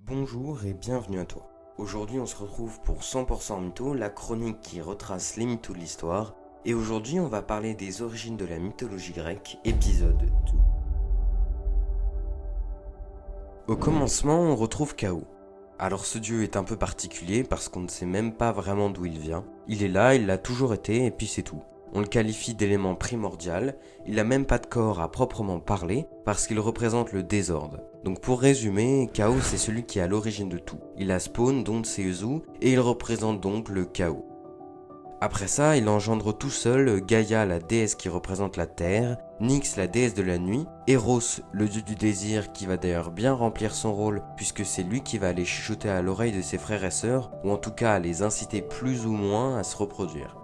Bonjour et bienvenue à toi. Aujourd'hui on se retrouve pour 100% Mytho, la chronique qui retrace les mythos de l'histoire. Et aujourd'hui on va parler des origines de la mythologie grecque, épisode 2. Au commencement on retrouve Chaos. Alors ce dieu est un peu particulier parce qu'on ne sait même pas vraiment d'où il vient. Il est là, il l'a toujours été et puis c'est tout. On le qualifie d'élément primordial, il n'a même pas de corps à proprement parler parce qu'il représente le désordre. Donc pour résumer, Chaos c'est celui qui est à l'origine de tout. Il a spawn donc Seozu et il représente donc le chaos. Après ça, il engendre tout seul Gaïa, la déesse qui représente la terre, Nyx, la déesse de la nuit, Eros, le dieu du désir qui va d'ailleurs bien remplir son rôle puisque c'est lui qui va aller chuchoter à l'oreille de ses frères et sœurs, ou en tout cas à les inciter plus ou moins à se reproduire.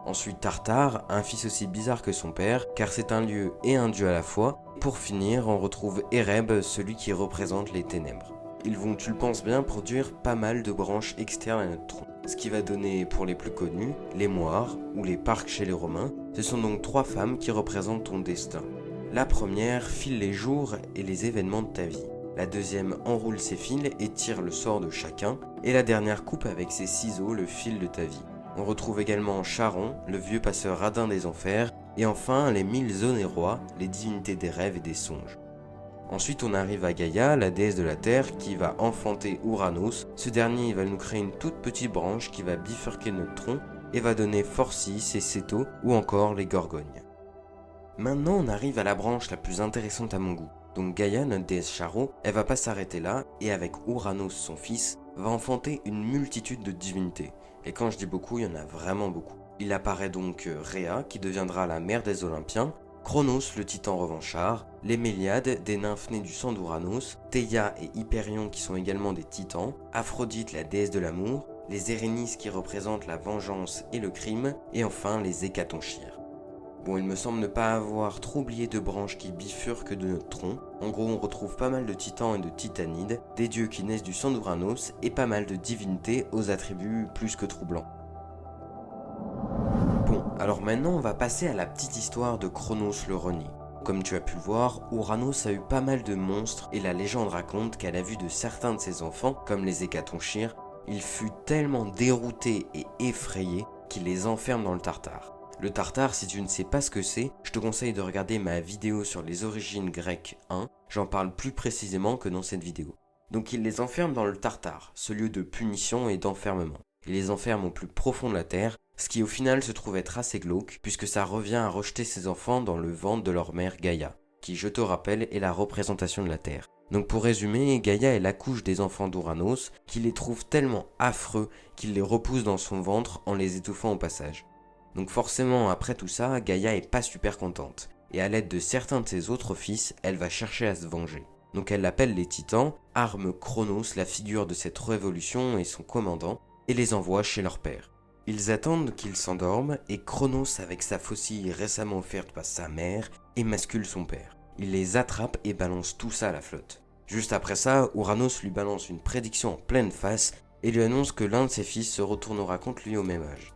Ensuite Tartare, un fils aussi bizarre que son père, car c'est un lieu et un dieu à la fois. Pour finir, on retrouve Ereb, celui qui représente les ténèbres. Ils vont, tu le penses bien, produire pas mal de branches externes à notre tronc. Ce qui va donner, pour les plus connus, les moires, ou les parcs chez les Romains. Ce sont donc trois femmes qui représentent ton destin. La première file les jours et les événements de ta vie. La deuxième enroule ses fils et tire le sort de chacun. Et la dernière coupe avec ses ciseaux le fil de ta vie. On retrouve également Charon, le vieux passeur radin des enfers. Et enfin, les 1000 onérois, les divinités des rêves et des songes. Ensuite, on arrive à Gaïa, la déesse de la terre, qui va enfanter Ouranos. Ce dernier va nous créer une toute petite branche qui va bifurquer notre tronc et va donner Phorcys et Céto ou encore les Gorgognes. Maintenant, on arrive à la branche la plus intéressante à mon goût. Donc Gaïa, notre déesse Charo, elle va pas s'arrêter là et avec Ouranos, son fils, va enfanter une multitude de divinités. Et quand je dis beaucoup, il y en a vraiment beaucoup. Il apparaît donc Rhea, qui deviendra la mère des Olympiens, Cronos, le titan revanchard, les Méliades, des nymphes nées du sang d'Ouranos, Théia et Hyperion qui sont également des titans, Aphrodite, la déesse de l'amour, les Érénices qui représentent la vengeance et le crime, et enfin les Hécatonchires. Bon, il me semble ne pas avoir trop oublié de branches qui bifurquent de notre tronc. En gros, on retrouve pas mal de titans et de titanides, des dieux qui naissent du sang d'Ouranos, et pas mal de divinités aux attributs plus que troublants. Bon, alors maintenant on va passer à la petite histoire de Cronos le renié. Comme tu as pu le voir, Ouranos a eu pas mal de monstres et la légende raconte qu'à la vue de certains de ses enfants, comme les Hécatonchires, il fut tellement dérouté et effrayé qu'il les enferme dans le Tartare. Le Tartare, si tu ne sais pas ce que c'est, je te conseille de regarder ma vidéo sur les origines grecques 1, j'en parle plus précisément que dans cette vidéo. Donc il les enferme dans le Tartare, ce lieu de punition et d'enfermement. Il les enferme au plus profond de la terre, ce qui au final se trouve être assez glauque, puisque ça revient à rejeter ses enfants dans le ventre de leur mère Gaïa, qui, je te rappelle, est la représentation de la terre. Donc pour résumer, Gaïa est la couche des enfants d'Ouranos, qui les trouve tellement affreux qu'il les repousse dans son ventre en les étouffant au passage. Donc forcément, après tout ça, Gaïa est pas super contente, et à l'aide de certains de ses autres fils, elle va chercher à se venger. Donc elle appelle les titans, arme Cronos, la figure de cette révolution et son commandant, et les envoie chez leur père. Ils attendent qu'ils s'endorment et Cronos, avec sa faucille récemment offerte par sa mère, émascule son père. Il les attrape et balance tout ça à la flotte. Juste après ça, Ouranos lui balance une prédiction en pleine face et lui annonce que l'un de ses fils se retournera contre lui au même âge.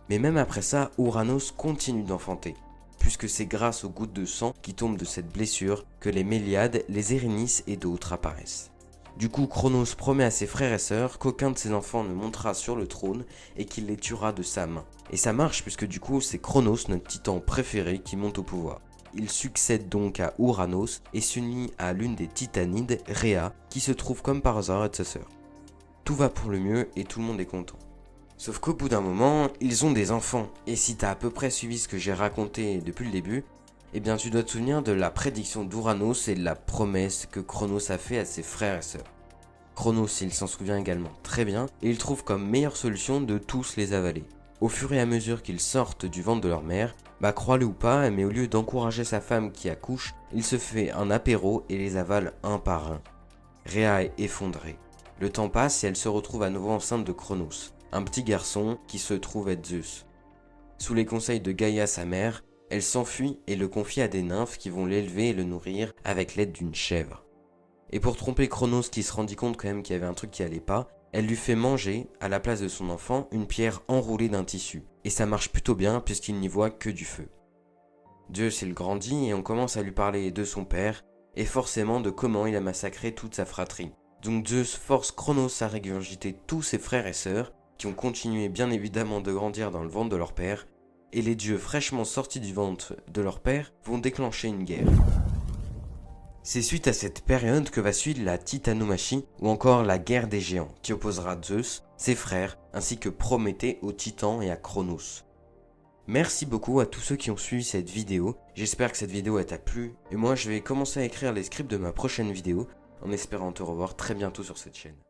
Mais même après ça, Ouranos continue d'enfanter, puisque c'est grâce aux gouttes de sang qui tombent de cette blessure que les Méliades, les Érénices et d'autres apparaissent. Du coup, Cronos promet à ses frères et sœurs qu'aucun de ses enfants ne montera sur le trône et qu'il les tuera de sa main. Et ça marche puisque du coup, c'est Cronos, notre titan préféré, qui monte au pouvoir. Il succède donc à Ouranos et s'unit à l'une des titanides, Rhea, qui se trouve comme par hasard être sa sœur. Tout va pour le mieux et tout le monde est content. Sauf qu'au bout d'un moment, ils ont des enfants. Et si t'as à peu près suivi ce que j'ai raconté depuis le début, eh bien tu dois te souvenir de la prédiction d'Ouranos et de la promesse que Cronos a fait à ses frères et sœurs. Cronos, il s'en souvient également très bien, et il trouve comme meilleure solution de tous les avaler. Au fur et à mesure qu'ils sortent du ventre de leur mère, crois-le ou pas, mais au lieu d'encourager sa femme qui accouche, il se fait un apéro et les avale un par un. Rhea est effondrée. Le temps passe et elle se retrouve à nouveau enceinte de Cronos, un petit garçon qui se trouve être Zeus. Sous les conseils de Gaïa, sa mère, elle s'enfuit et le confie à des nymphes qui vont l'élever et le nourrir avec l'aide d'une chèvre. Et pour tromper Cronos qui se rendit compte quand même qu'il y avait un truc qui allait pas, elle lui fait manger, à la place de son enfant, une pierre enroulée d'un tissu. Et ça marche plutôt bien puisqu'il n'y voit que du feu. Zeus il grandit et on commence à lui parler de son père, et forcément de comment il a massacré toute sa fratrie. Donc Zeus force Cronos à régurgiter tous ses frères et sœurs, qui ont continué bien évidemment de grandir dans le ventre de leur père, et les dieux fraîchement sortis du ventre de leur père vont déclencher une guerre. C'est suite à cette période que va suivre la Titanomachie ou encore la guerre des géants qui opposera Zeus, ses frères, ainsi que Prométhée aux titans et à Cronos. Merci beaucoup à tous ceux qui ont suivi cette vidéo, j'espère que cette vidéo t'a plu et moi je vais commencer à écrire les scripts de ma prochaine vidéo en espérant te revoir très bientôt sur cette chaîne.